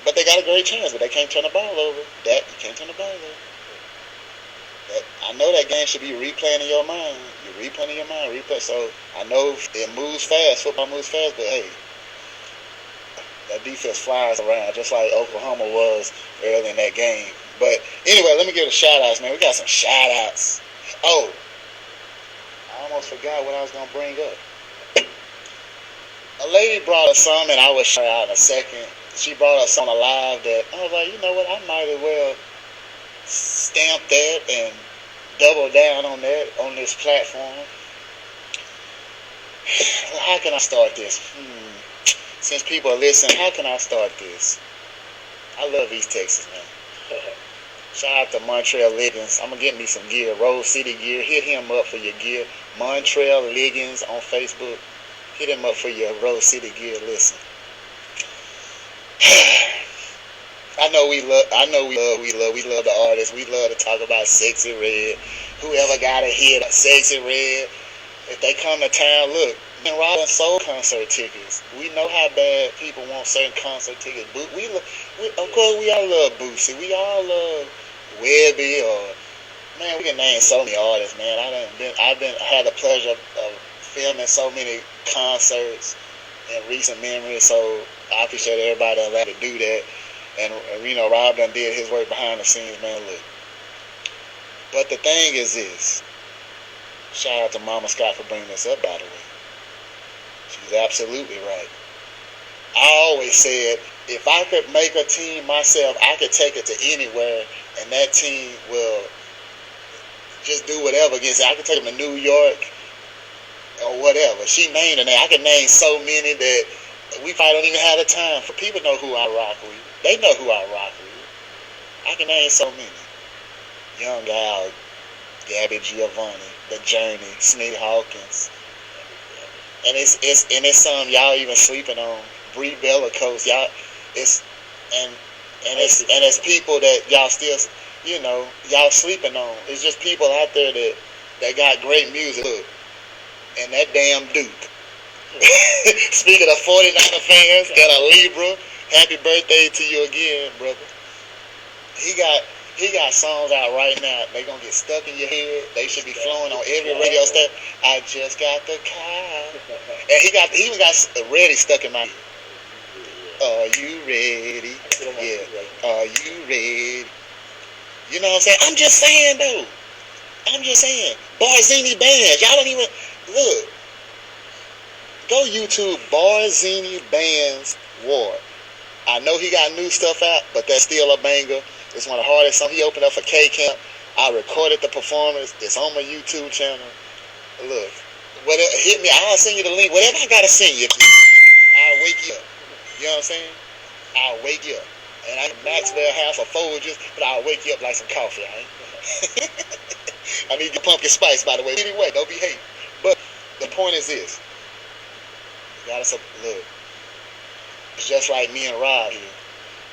But they got a great chance, but they can't turn the ball over. You can't turn the ball over. I know that game should be replaying in your mind. You're replaying in your mind, replay. So I know it moves fast. Football moves fast, but hey, that defense flies around just like Oklahoma was early in that game. But anyway, let me give it a shout-outs, man. We got some shout-outs. Oh, I almost forgot what I was going to bring up. A lady brought us some, and I will shout out in a second. She brought us on a live that I was like, you know what, I might as well stamp that and double down on that on this platform. How can I start this? Since people are listening, how can I start this? I love East Texas, man. Shout out to Montreal Liggins. I'm going to get me some gear. Rose City gear. Hit him up for your gear. Montreal Liggins on Facebook. Hit him up for your Rose City gear. Listen. I know we love the artists. We love to talk about Sexy Red. Whoever got a hit, Sexy Red. If they come to town, look, and Robin sold concert tickets. We know how bad people want certain concert tickets. Of course, we all love Boosie. We all love Webby, or man, we can name so many artists, man. I had the pleasure of filming so many concerts in recent memory, so I appreciate everybody that allowed to do that. And Rob done did his work behind the scenes, man. Look, but the thing is this. Shout out to Mama Scott for bringing this up, by the way. She's absolutely right. I always said, if I could make a team myself, I could take it to anywhere, and that team will just do whatever against it. I could take them to New York or whatever. She named it. I could name so many that we probably don't even have the time for. People know who I rock with. They know who I rock with. I can name so many. Young Al, Gabby Giovanni, The Journey, Sneak Hawkins. And it's some y'all even sleeping on. Bree Bellicose, y'all. It's people that y'all still, y'all sleeping on. It's just people out there that got great music. Look, and that damn Duke. Speaking of 49er fans that are Libra, happy birthday to you again, brother. He got songs out right now. They gonna get stuck in your head. They should be flowing on every radio station. I just got the car, and he even got Ready stuck in my head. Are you ready? Yeah. Are you ready? You know what I'm saying? I'm just saying though. Barzini Bands. Y'all don't even look. Go YouTube Barzini Bands War. I know he got new stuff out, but that's still a banger. It's one of the hardest songs. He opened up for K-Camp. I recorded the performance. It's on my YouTube channel. Look, whatever, hit me. I'll send you the link. Whatever I gotta send you, I'll wake you up. You know what I'm saying? I'll wake you up. And I Maxwell half of Folgers, but I'll wake you up like some coffee. I need your pumpkin spice, by the way. Anyway, don't be hating. But the point is this. You gotta look. It's just like me and Rob here.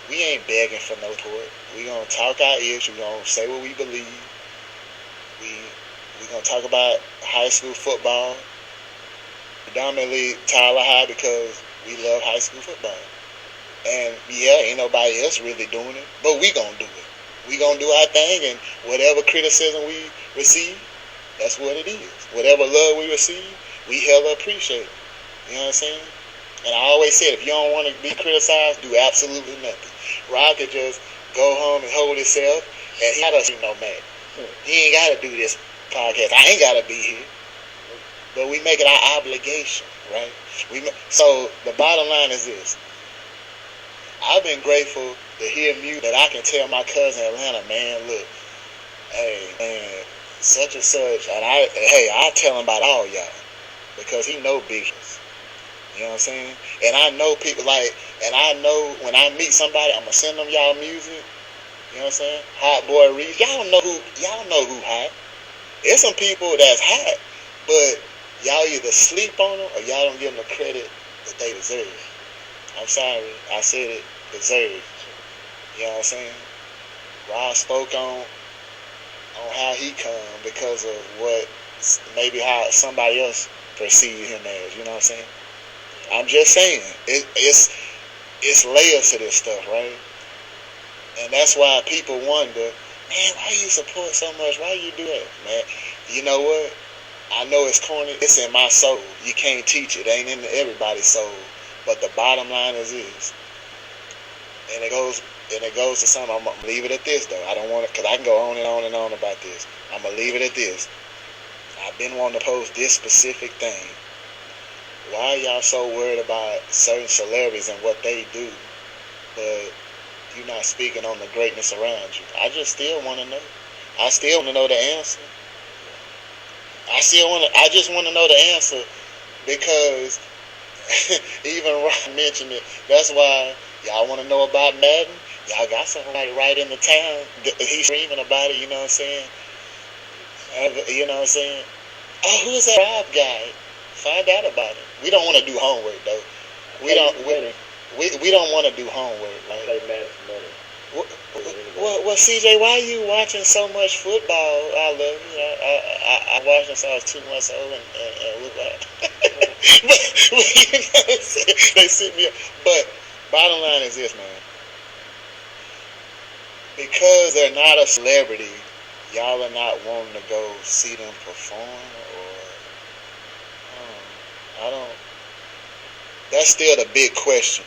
We ain't begging for no support. We gonna talk our ish. We gonna say what we believe. We gonna talk about high school football. Predominantly Tyler High because we love high school football. And yeah, ain't nobody else really doing it, but we gonna do it. We gonna do our thing, and whatever criticism we receive, that's what it is. Whatever love we receive, we hella appreciate it. You know what I'm saying? And I always said, if you don't want to be criticized, do absolutely nothing. Rob could just go home and hold himself, and he gotta man. He ain't gotta do this podcast. I ain't gotta be here. But we make it our obligation, right? So the bottom line is this. I've been grateful to hear music that I can tell my cousin in Atlanta, man, look, hey, man, such and such, and I tell him about all y'all, because he know business. You know what I'm saying? And I know people and I know when I meet somebody, I'm gonna send them y'all music. You know what I'm saying? Hot Boy Reeves. Y'all know who hot. There's some people that's hot, but y'all either sleep on them or y'all don't give them the credit that they deserve. I'm sorry, I said it, deserve. You know what I'm saying? Rob spoke on how he come because of what maybe how somebody else perceived him as. You know what I'm saying? I'm just saying, it's layers to this stuff, right? And that's why people wonder, man, why you support so much? Why you do that? Man, you know what? I know it's corny. It's in my soul. You can't teach it. It ain't in everybody's soul. But the bottom line is this. And it goes to something. I'm going to leave it at this, though. I don't want to, because I can go on and on and on about this. I'm going to leave it at this. I've been wanting to post this specific thing. Why are y'all so worried about certain celebrities and what they do, but you're not speaking on the greatness around you? I just still want to know. I still want to know the answer. I just want to know the answer because even Ron mentioned it. That's why y'all want to know about Madden. Y'all got somebody right in the town. He's screaming about it. You know what I'm saying? You know what I'm saying? Oh, who's that Rob guy? Find out about it. We don't want to do homework though. We don't want to do homework. Like, Play Madden for money. Well, CJ, why are you watching so much football? I love you. I watched since I was 2 months old and look like. but you know, they sit me up. But bottom line is this, man. Because they're not a celebrity, y'all are not wanting to go see them perform, or I don't. That's still the big question.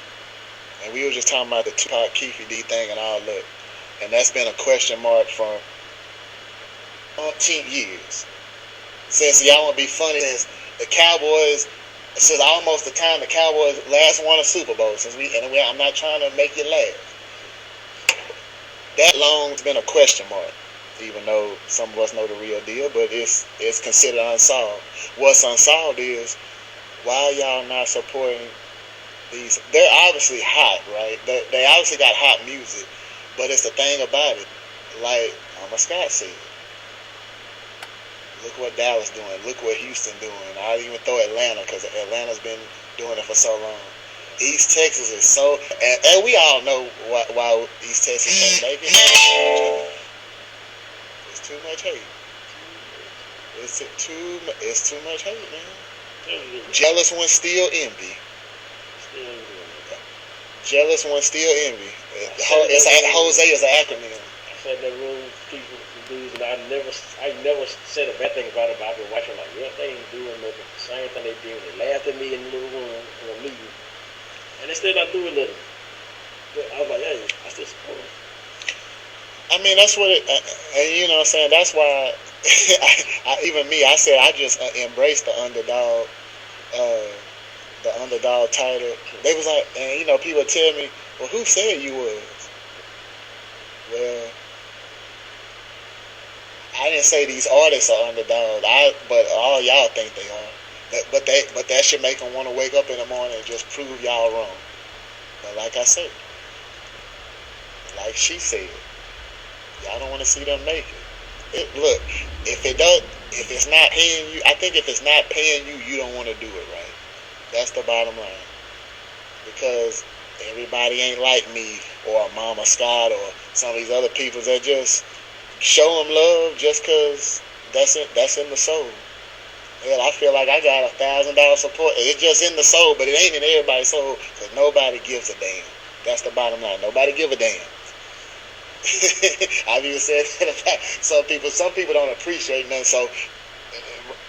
And we were just talking about the Tupac Keefy D thing and all that. And that's been a question mark for 10 years. Since y'all want to be funny, since the Cowboys, since almost the time the Cowboys last won a Super Bowl, I'm not trying to make you laugh. That long's been a question mark, even though some of us know the real deal, but it's considered unsolved. What's unsolved is why y'all not supporting these. They're obviously hot, right? They obviously got hot music, but it's the thing about it, like Mama Scott said, look what Dallas doing, look what Houston doing. I don't even throw Atlanta because Atlanta's been doing it for so long. East Texas is so, and we all know why East Texas can't make it. It's too much hate. It's too much hate, man. Jealous ones still envy. Jealous ones still envy. Jose is an acronym. I said that room people dudes, and I never said a bad thing about it, but I've been watching like, yeah, they ain't doing nothing. The same thing they did. They laughed at me in the little room for a meeting. And they still not doing nothing. But I was like, hey, I still support them. I mean, that's what it, and you know what I'm saying? That's why, I said I just embraced the underdog title. They was like, and you know, people tell me, well, who said you was? Well, I didn't say these artists are underdogs, but all y'all think they are. But that should make them want to wake up in the morning and just prove y'all wrong. But like I said, like she said, y'all don't want to see them make it. Look, if it's not paying you, I think if it's not paying you, you don't want to do it, right? That's the bottom line. Because everybody ain't like me or Mama Scott or some of these other people that just show them love just because that's in the soul. Hell, I feel like I got $1,000 support. It's just in the soul, but it ain't in everybody's soul because nobody gives a damn. That's the bottom line. Nobody give a damn. I've even said that about some people. Some people don't appreciate nothing, so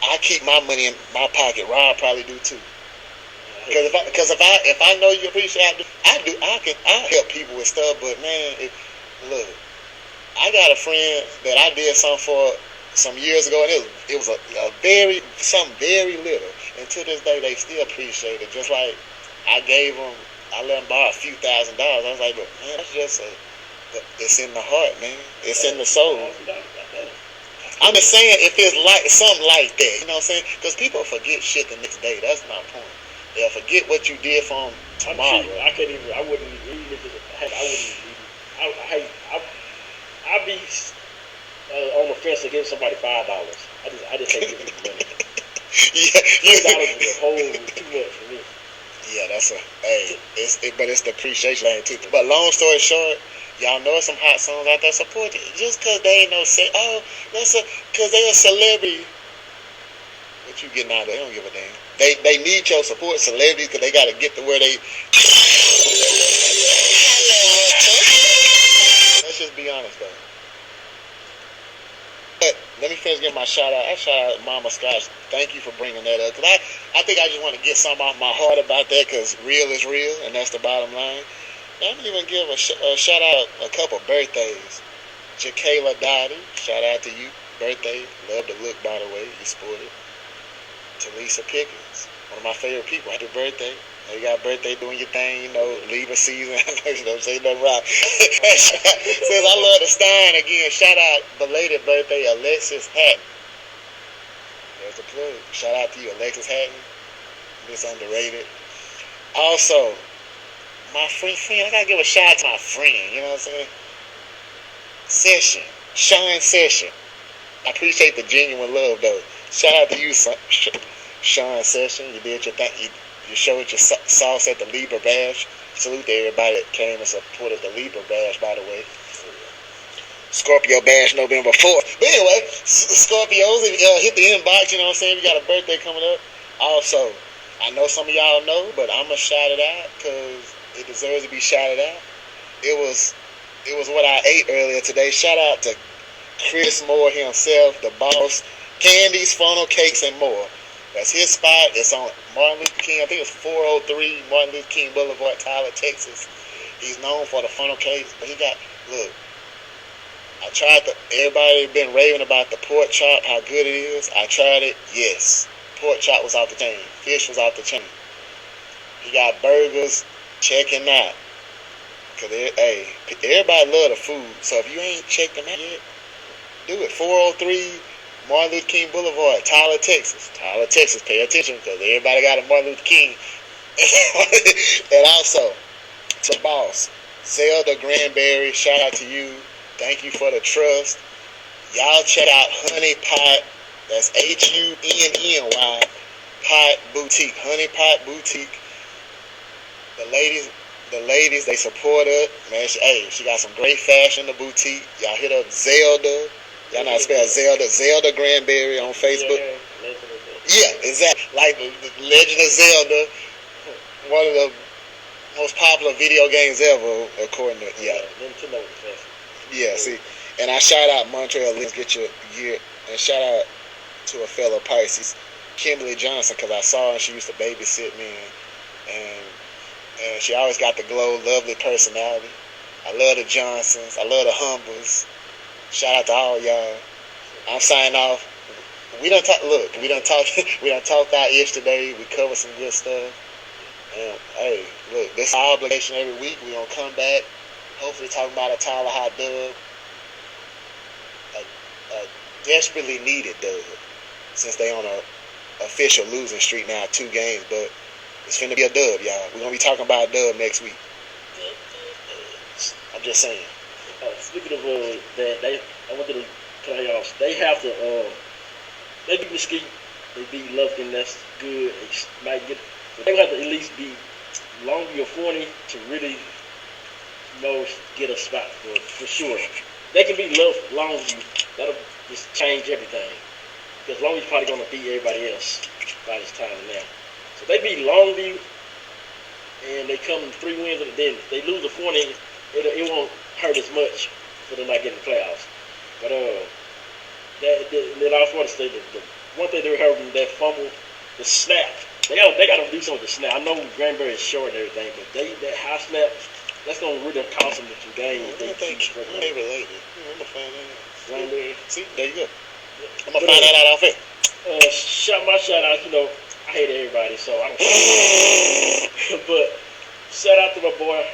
I keep my money in my pocket. Rob probably do too. Because if I know you appreciate, I'll help people with stuff. But man, look, I got a friend that I did something for some years ago, and it was something very little. And to this day, they still appreciate it. Just like I let them borrow a few $1,000s. I was like, but man, that's just it's in the heart, man. It's in the soul. I'm just saying, if it's like something like that, you know what I'm saying? Because people forget shit the next day. That's my point. They'll forget what you did for them tomorrow. I wouldn't even read it. I'd be on the fence to give somebody $5. I just hate giving them money. $5 is a whole too much for me. Yeah, but it's the appreciation thing too. But long story short, y'all know some hot songs out there. Support it. Just because they ain't because they a celebrity. What you getting out of? They don't give a damn. They need your support, celebrities, because they got to get to where they. Let's just be honest though. But let me finish giving my shout out. I shout out Mama Scott. Thank you for bringing that up. Because I think I just want to get something off my heart about that, because real is real, and that's the bottom line. I'm going to even give a shout out a couple birthdays. Jakayla Dottie, shout out to you. Birthday. Love the look, by the way. You sported. Talisa Pickens, one of my favorite people. Happy birthday. You got a birthday doing your thing, Libra season. Say nothing wrong. Says I love the Stein again. Shout out belated birthday, Alexis Hatton. There's a plug. Shout out to you, Alexis Hatton. Miss Underrated. Also, my friend, I gotta give a shout out to my friend. You know what I'm saying? Session, Sean Session. I appreciate the genuine love though. Shout out to you, Sean Session. You did your thing. You showed your sauce at the Libra Bash. Salute to everybody that came and supported the Libra Bash, by the way. Scorpio Bash November 4th. But anyway, Scorpios, hit the inbox, you know what I'm saying? We got a birthday coming up. Also, I know some of y'all know, but I'm going to shout it out because it deserves to be shouted out. It was what I ate earlier today. Shout out to Chris Moore himself, the boss. Candies, funnel cakes, and more. That's his spot. It's on Martin Luther King. I think it's 403 Martin Luther King Boulevard, Tyler, Texas. He's known for the funnel cakes, but he got, look, I tried everybody been raving about the pork chop, how good it is. I tried it, yes. Pork chop was off the chain. Fish was off the chain. He got burgers, checking out. Cause everybody love the food. So if you ain't checked them out yet, do it. 403 Martin Luther King Boulevard, Tyler, Texas. Tyler, Texas, pay attention because everybody got a Martin Luther King. And also, to boss, Zelda Granberry, shout out to you. Thank you for the trust. Y'all check out Honey Pot. That's HUNNY Pot Boutique. Honey Pot Boutique. The ladies, they support her. Man, she got some great fashion in the boutique. Y'all hit up Zelda. Y'all know how to spell Zelda. Zelda Granberry on Facebook. Yeah, exactly. Like the Legend of Zelda. One of the most popular video games ever, according to, yeah, see. And I shout out Montreal, let's get your year. And shout out to a fellow Pisces, Kimberly Johnson, because I saw her and she used to babysit me. And she always got the glow, lovely personality. I love the Johnsons. I love the Humbles. Shout out to all y'all. I'm signing off. We done talked out yesterday. We covered some good stuff. And hey, look, this is our obligation every week. We're gonna come back. Hopefully talking about a Tyler Hot dub. A desperately needed dub. Since they on a official losing streak now, 2 games, but it's finna be a dub, y'all. We're gonna be talking about a dub next week. I'm just saying. Speaking of that, I went to the playoffs. They have to. They beat Mesquite. They beat Lufkin. That's good. They might get. But they have to at least be Longview or 40 to really, get a spot for sure. They can beat Longview. That'll just change everything. Because Longview's probably gonna beat everybody else by this time now. So they beat Longview, and they come 3 wins, and then if they lose the 40, it won't hurt as much for them not getting the playoffs. But then I also want to say that the one thing they heard from that fumble, the snap. They gotta do something with the snap. I know Granberry is short and everything, but that high snap, that's gonna really cost them the 2 games. I think they related. I'm gonna find that out. Granberry. See, there you go. I'm gonna find that out off it. Shout out. I hate everybody, so I don't. But shout out to my boy.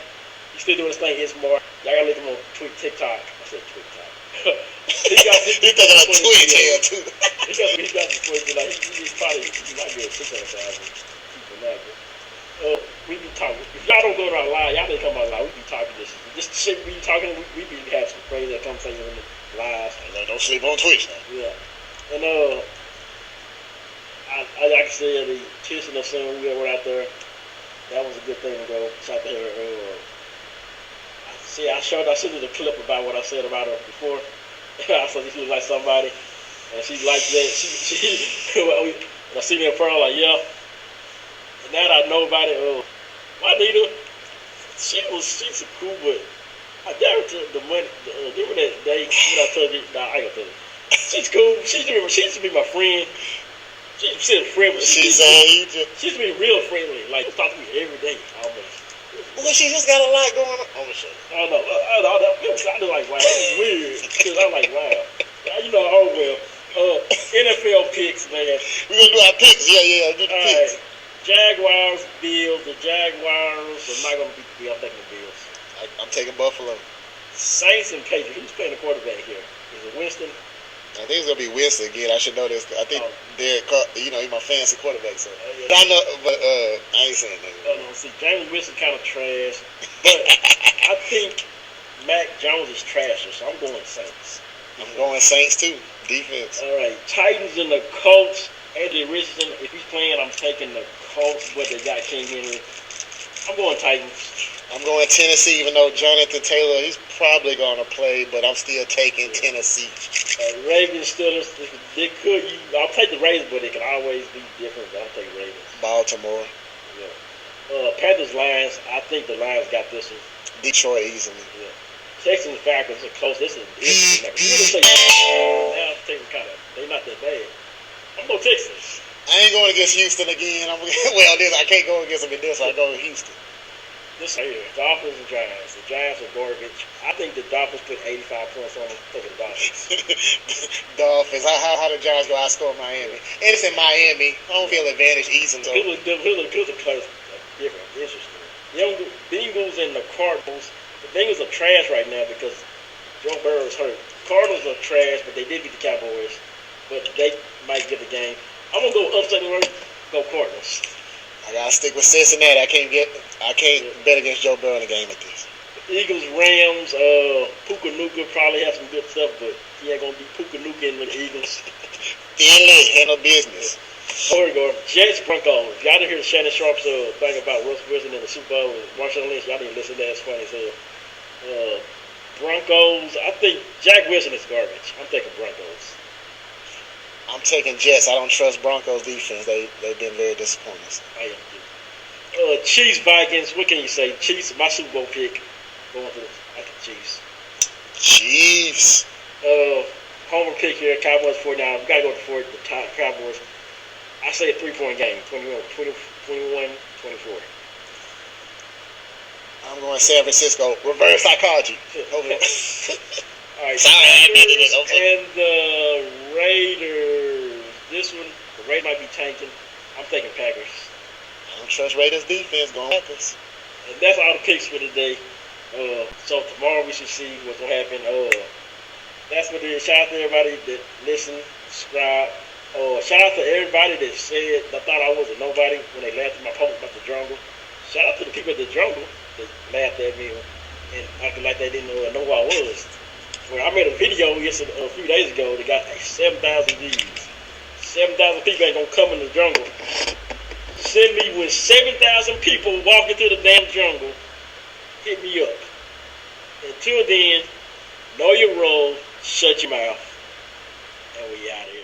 He's still doing his thing. It's more. Y'all gotta look him on TikTok. I said TikTok. he thinking of Twitch here too. He got the Twitch. Like he's probably might get 600,000 people now. But we be talking. If y'all don't go to our live, y'all didn't come out live. We be talking this shit. We be talking. We be having some crazy conversations in the live. Don't sleep on Twitch now. Yeah. And I like I said, the Tish and the son, we were out there. That was a good thing to go. Shout to her. I sent her the clip about what I said about her before. I said she looked like somebody, and she liked that. She when I see me in front, I'm like, yeah. And now that I know about it, Juanita, she's cool, but I gave her the money. Give her that day when I told you, I ain't gonna tell you. She's cool. She used to be my friend. She's friendly. She used to be real friendly. Like, she talk to me every day, almost. Well, she just got a lot going on. I'm gonna show you. I know. I was like, wow, this is weird. Because I'm like, wow. NFL picks, man. We're gonna do our picks. Yeah, do the picks. Jaguars, Bills. The Jaguars are not going to beat the Bills. I'm taking the Bills. I'm taking Buffalo. Saints and Patriots. Who's playing the quarterback here? Is it Winston? I think it's gonna be Winston again. I should know this. I think Derek Carr, he's my fancy quarterback. So Yeah. but I know, but I ain't saying that. Oh, no, see, James Winston kind of trash, but I think Mac Jones is trasher, so I'm going Saints. I'm going Saints too. Defense. All right, Titans and the Colts. Anthony Richardson, if he's playing, I'm taking the Colts, but they got King Henry. I'm going Titans. I'm going Tennessee, even though Jonathan Taylor, he's probably going to play, but I'm still taking Tennessee. Ravens, Steelers, I'll take the Ravens, but it can always be different, but I'll take Ravens. Baltimore. Yeah. Panthers, Lions, I think the Lions got this one. Detroit easily. Yeah. Texans, Falcons are close. This is interesting. Now, they're not that bad. I'm going Texans. I ain't going against Houston again. I can't go against them in this, so I go with Houston. This right here, Dolphins and Giants. The Giants are garbage. I think the Dolphins put 85 points on them. Taking the Dolphins. Dolphins. How the Giants go outscore Miami? And it's in Miami. Home field advantage easy. So. Here's a close, different, interesting. The Bengals and the Cardinals. The Bengals are trash right now because Joe Burrow is hurt. Cardinals are trash, but they did beat the Cowboys. But they might get the game. I'm gonna go upset alert. Go Cardinals. I gotta stick with Cincinnati. I can't bet against Joe Burrow in a game like this. Eagles, Rams, Puka Nuka probably have some good stuff, but he ain't gonna be Puka Nuka in with the Eagles. Handle business. Here we go. Jets, Broncos. Y'all didn't hear Shannon Sharp's thing about Russ Wilson in the Super Bowl and Marshawn Lynch. Y'all didn't listen to that. It's funny as hell. Broncos. I think Jack Wilson is garbage. I'm taking Broncos. I'm taking Jets. I don't trust Broncos defense. They've been very disappointing. I am too. Chiefs, Vikings. What can you say? Chiefs, my Super Bowl pick. Going to the Chiefs. Chiefs. Homer pick here. Cowboys 49. We gotta go to the top Cowboys. I say a 3-point game. 21-24. I'm going San Francisco. Reverse psychology. All right. Sorry, I admitted it. And the Raiders. This one, the Raiders might be tanking. I'm taking Packers. I don't trust Raiders defense. Going Packers. And that's all the picks for today. So tomorrow we should see what's gonna happen. That's what it is. Shout out to everybody that listened, subscribe. Shout out to everybody that said I thought I was a nobody when they laughed at my post about the jungle. Shout out to the people at the jungle that laughed at me and acted like they didn't know who I was. Well, I made a video a few days ago that got 7,000 views. 7,000 people ain't gonna come in the jungle. Send me with 7,000 people walking through the damn jungle. Hit me up. Until then, know your role, shut your mouth, and we out of here.